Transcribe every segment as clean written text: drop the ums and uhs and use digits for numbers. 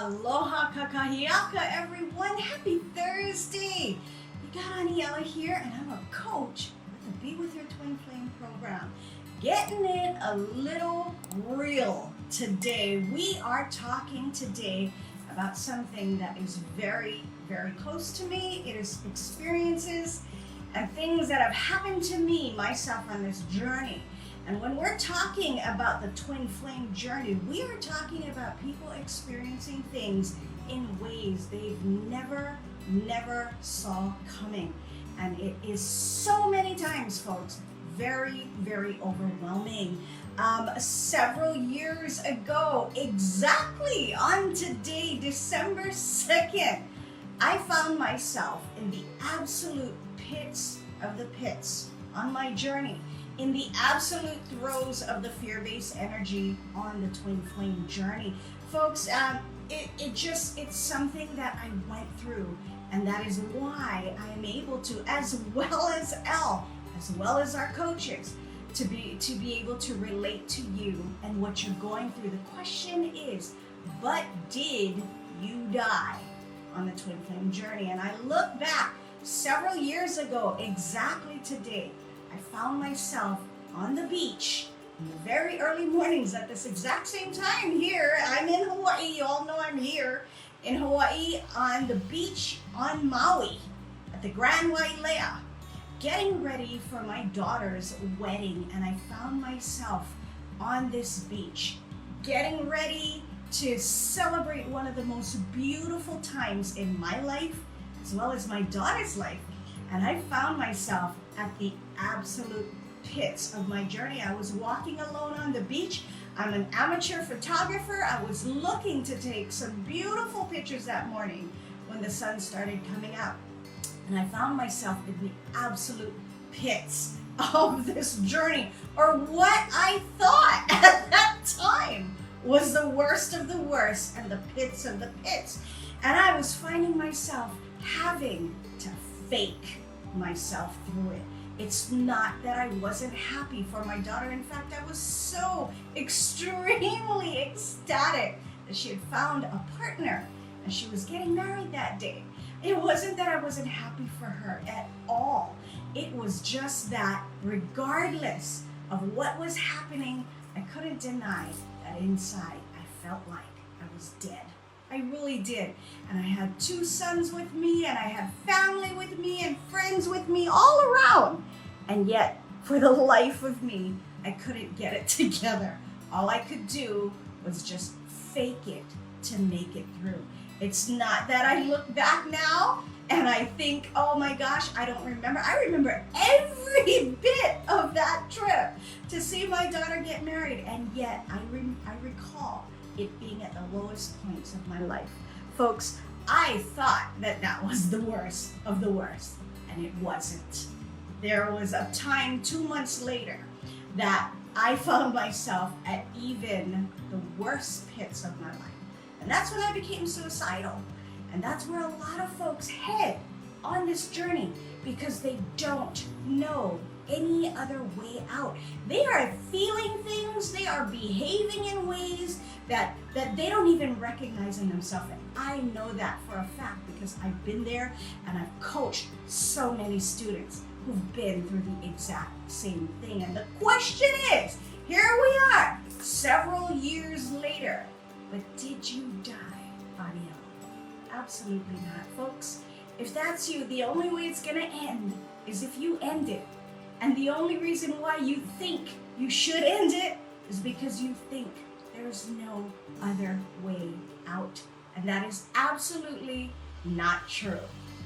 Aloha kakahiaka, everyone. Happy Thursday. Aniela here, and I'm a coach with the Be With Your Twin Flame program. Getting it a little real today. We are talking today about something that is very, very close to me. It is experiences and things that have happened to me, myself, on this journey. And when we're talking about the twin flame journey, we are talking about people experiencing things in ways they've never saw coming. And it is so many times, folks, very, very overwhelming. Several years ago, exactly on today, December 2nd, I found myself in the absolute pits of the pits on my journey, in the absolute throes of the fear-based energy on the twin flame journey. Folks, it's something that I went through, and that is why I am able to, as well as Elle, as well as our coaches, to be able to relate to you and what you're going through. The question is, but did you die on the twin flame journey? And I look back several years ago, exactly today, I found myself on the beach in the very early mornings at this exact same time here. I'm in Hawaii. You all know I'm here in Hawaii on the beach on Maui at the Grand Wailea, getting ready for my daughter's wedding. And I found myself on this beach getting ready to celebrate one of the most beautiful times in my life as well as my daughter's life. And I found myself at the absolute pits of my journey. I was walking alone on the beach. I'm an amateur photographer. I was looking to take some beautiful pictures that morning when the sun started coming up. And I found myself in the absolute pits of this journey, or what I thought at that time was the worst of the worst and the pits of the pits. And I was finding myself having to fake myself through it. It's not that I wasn't happy for my daughter. In fact, I was so extremely ecstatic that she had found a partner and she was getting married that day. It wasn't that I wasn't happy for her at all. It was just that regardless of what was happening, I couldn't deny that inside I felt like I was dead. I really did. And I had 2 sons with me, and I had family with me, and friends with me all around. And yet, for the life of me, I couldn't get it together. All I could do was just fake it to make it through. It's not that I look back now and I think, oh my gosh, I don't remember. I remember every bit of that trip to see my daughter get married. And yet, I recall it being at the lowest points of my life. Folks, I thought that was the worst of the worst, and it wasn't. There was a time 2 months later that I found myself at even the worst pits of my life. And that's when I became suicidal. And that's where a lot of folks head on this journey because they don't know any other way out. They are feeling things, they are behaving in ways that they don't even recognize in themselves. And I know that for a fact because I've been there and I've coached so many students who've been through the exact same thing. And the question is, here we are, several years later, but did you die, Aniela? Absolutely not, folks. If that's you, the only way it's gonna end is if you end it. And the only reason why you think you should end it is because you think there's no other way out. And that is absolutely not true.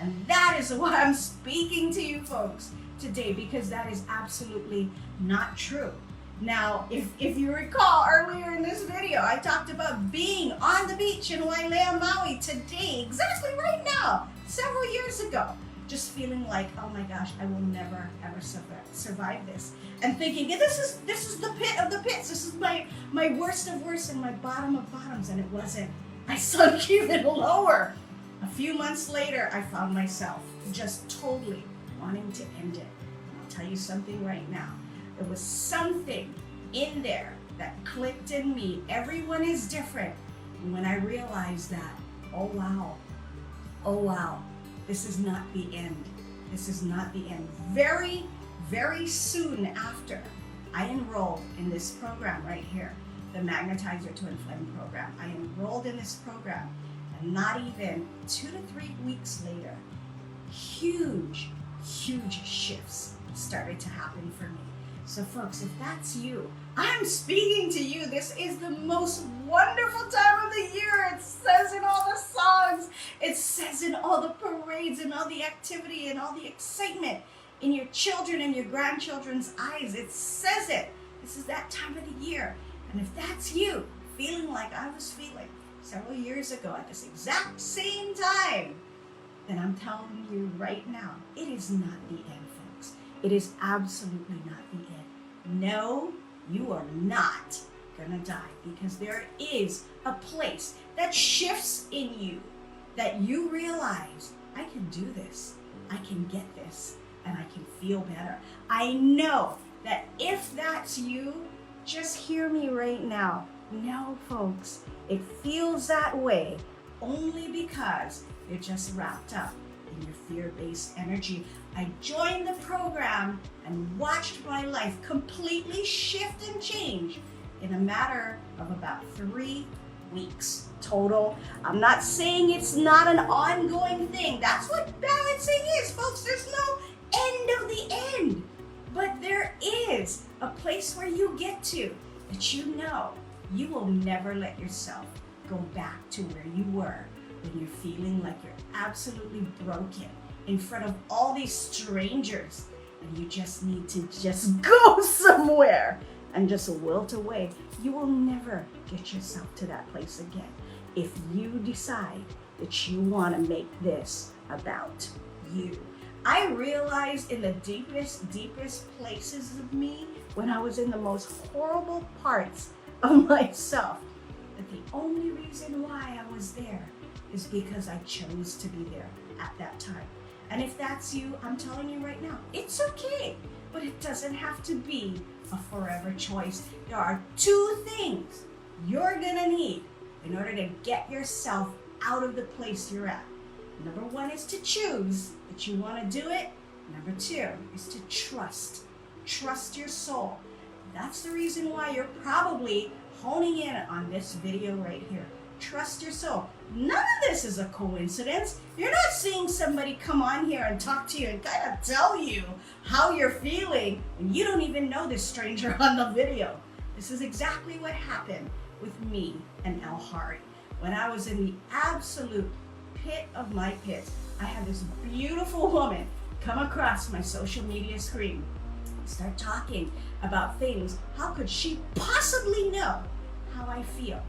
And that is why I'm speaking to you folks today, because that is absolutely not true. Now, if you recall earlier in this video, I talked about being on the beach in Wailea, Maui today, exactly right now, several years ago. Just feeling like, oh my gosh, I will never ever survive this, and thinking this is the pit of the pits. This is my worst of worst and my bottom of bottoms, and it wasn't. I sunk even lower. A few months later, I found myself just totally wanting to end it. And I'll tell you something right now. There was something in there that clicked in me. Everyone is different. And when I realized that, oh wow, this is not the end. This is not the end. Very, very soon after I enrolled in this program right here, the Magnetize Your Twin Flame program. I enrolled in this program, and not even 2 to 3 weeks later, huge shifts started to happen for me. So folks, if that's you, I'm speaking to you. This is the most wonderful time of the year. It says in all the songs, it says in all the parades and all the activity and all the excitement in your children and your grandchildren's eyes. It says it. This is that time of the year. And if that's you, feeling like I was feeling several years ago at this exact same time, then I'm telling you right now, it is not the end, folks. It is absolutely not the end. No, you are not gonna die, because there is a place that shifts in you that you realize, I can do this, I can get this, and I can feel better. I know that if that's you, just hear me right now. No, folks, it feels that way only because you're just wrapped up in your fear-based energy. I joined the program and watched my life completely shift and change in a matter of about 3 weeks total. I'm not saying it's not an ongoing thing. That's what balancing is, folks. There's no end of the end. But there is a place where you get to that you know you will never let yourself go back to where you were when you're feeling like you're absolutely broken in front of all these strangers, and you just need to just go somewhere and just wilt away. You will never get yourself to that place again if you decide that you want to make this about you. I realized in the deepest places of me, when I was in the most horrible parts of myself, that the only reason why I was there is because I chose to be there at that time. And if that's you, I'm telling you right now, it's okay, but it doesn't have to be a forever choice. There are 2 things you're gonna need in order to get yourself out of the place you're at. Number 1 is to choose that you want to do it. Number 2 is to trust. Trust your soul. That's the reason why you're probably honing in on this video right here. Trust your soul. None of this is a coincidence. You're not seeing somebody come on here and talk to you and kind of tell you how you're feeling, and you don't even know this stranger on the video. This is exactly what happened with me and El Hari. When I was in the absolute pit of my pits, I had this beautiful woman come across my social media screen, start talking about things. How could she possibly know how I feel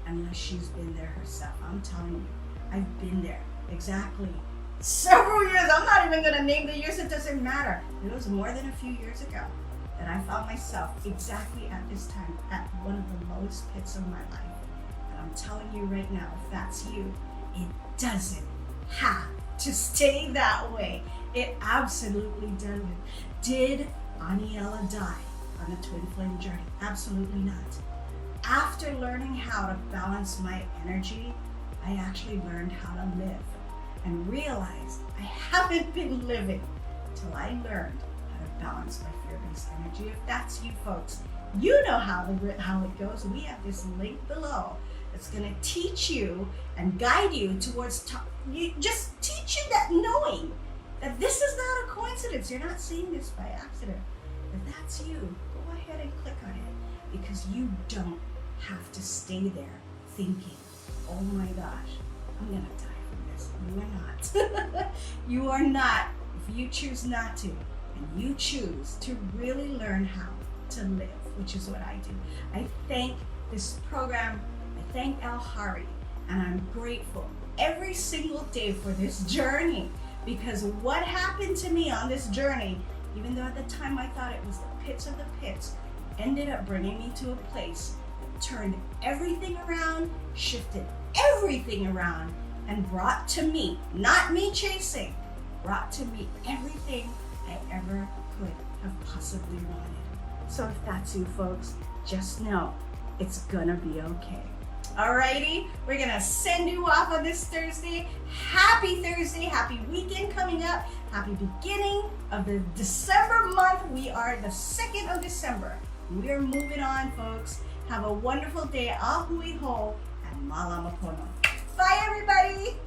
unless she's been there herself? I'm telling you, I've been there exactly several years. I'm not even gonna name the years, it doesn't matter. It was more than a few years ago that I found myself exactly at this time at one of the lowest pits of my life. And I'm telling you right now, if that's you, it doesn't have to stay that way. It absolutely doesn't. Did Aniela die on a twin flame journey? Absolutely not. After learning how to balance my energy, I actually learned how to live and realized I haven't been living till I learned how to balance my fear-based energy. If that's you folks, you know how it goes. We have this link below that's going to teach you and guide you towards, just teach you that knowing that this is not a coincidence. You're not seeing this by accident. If that's you, go ahead and click on it, because you don't have to stay there thinking, oh my gosh, I'm going to die from this. You are not. You are not. If you choose not to, and you choose to really learn how to live, which is what I do. I thank this program. I thank El Hari, and I'm grateful every single day for this journey, because what happened to me on this journey, even though at the time I thought it was the pits of the pits, ended up bringing me to a place that turned everything around, shifted everything around, and brought to me, not me chasing, brought to me everything I ever could have possibly wanted. So if that's you folks, just know it's gonna be okay. Alrighty, we're gonna send you off on this Thursday. Happy Thursday, happy weekend coming up, happy beginning of the December month. We are the 2nd of December. We're moving on, folks. Have a wonderful day. Ahui ho and malama pono. Bye, everybody.